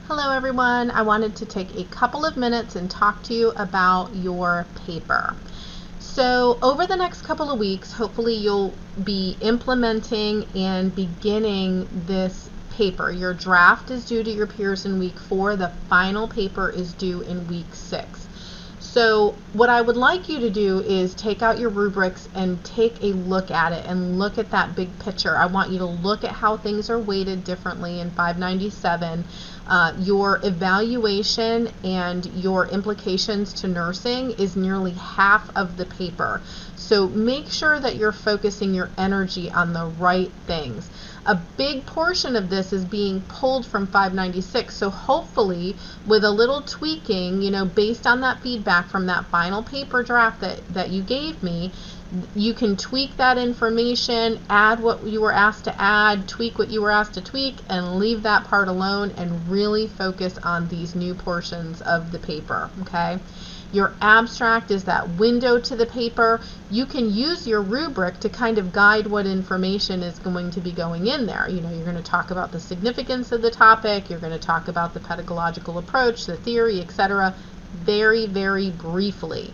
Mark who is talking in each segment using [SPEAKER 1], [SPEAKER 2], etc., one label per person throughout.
[SPEAKER 1] Hello everyone, I wanted to take a couple of minutes and talk to you about your paper. So over the next couple of weeks, hopefully you'll be implementing and beginning this paper. Your draft is due to your peers in week 4. The final paper is due in week 6. So what I would like you to do is take out your rubrics and take a look at it and look at that big picture. I want you to look at how things are weighted differently in 597. Your evaluation and your implications to nursing is nearly half of the paper. So make sure that you're focusing your energy on the right things. A big portion of this is being pulled from 596, so hopefully with a little tweaking, based on that feedback from that final paper draft that you gave me, you can tweak that information, add what you were asked to add, tweak what you were asked to tweak, and leave that part alone and really focus on these new portions of the paper, okay? Your abstract is that window to the paper. You can use your rubric to kind of guide what information is going to be going in there. You're going to talk about the significance of the topic, you're going to talk about the pedagogical approach, the theory, etc. very, very briefly.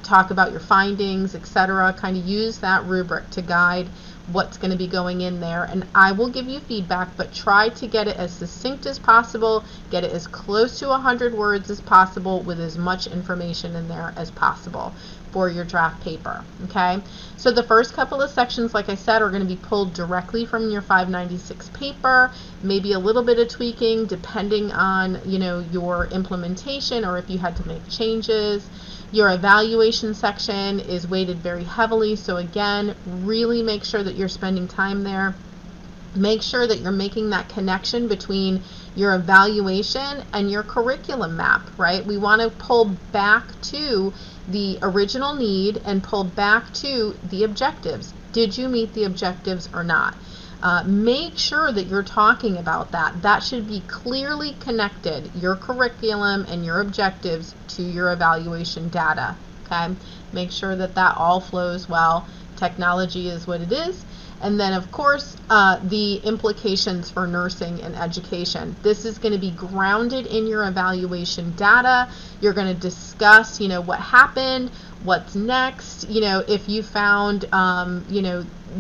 [SPEAKER 1] Talk about your findings, etc. Kind of use that rubric to guide what's going to be going in there, and I will give you feedback, but try to get it as succinct as possible, get it as close to 100 words as possible with as much information in there as possible for your draft paper, okay? So the first couple of sections, like I said, are going to be pulled directly from your 596 paper, maybe a little bit of tweaking depending on, your implementation or if you had to make changes. Your evaluation section is weighted very heavily, so again, really make sure that you're spending time there. Make sure that you're making that connection between your evaluation and your curriculum map, right? We want to pull back to the original need and pull back to the objectives. Did you meet the objectives or not? Make sure that you're talking about that. That should be clearly connected, your curriculum and your objectives, to your evaluation data, okay? Make sure that that all flows well. Technology is what it is. And then, of course, the implications for nursing and education. This is going to be grounded in your evaluation data. You're going to discuss, what happened, what's next. If you found,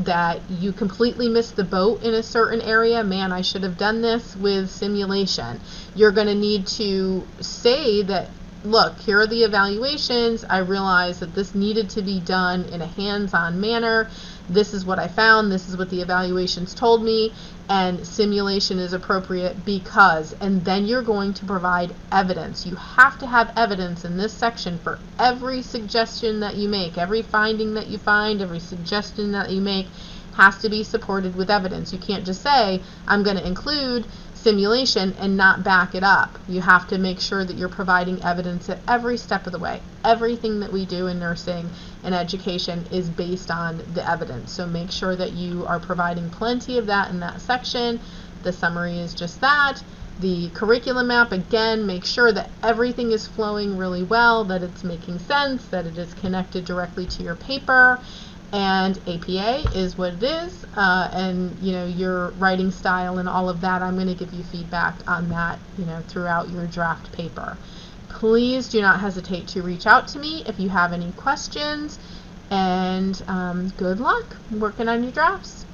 [SPEAKER 1] that you completely missed the boat in a certain area, man, I should have done this with simulation. You're going to need to say that, look, here are the evaluations. I realized that this needed to be done in a hands-on manner. This is what I found. This is what the evaluations told me. And simulation is appropriate because, and then you're going to provide evidence. You have to have evidence in this section for every suggestion that you make. Every finding that you find, every suggestion that you make has to be supported with evidence. You can't just say, I'm going to include simulation and not back it up. You have to make sure that you're providing evidence at every step of the way. Everything that we do in nursing and education is based on the evidence. So make sure that you are providing plenty of that in that section. The summary is just that. The curriculum map, again, make sure that everything is flowing really well, that it's making sense, that it is connected directly to your paper. And APA is what it is, and your writing style and all of that, I'm going to give you feedback on that throughout your draft paper. Please do not hesitate to reach out to me if you have any questions, and good luck working on your drafts.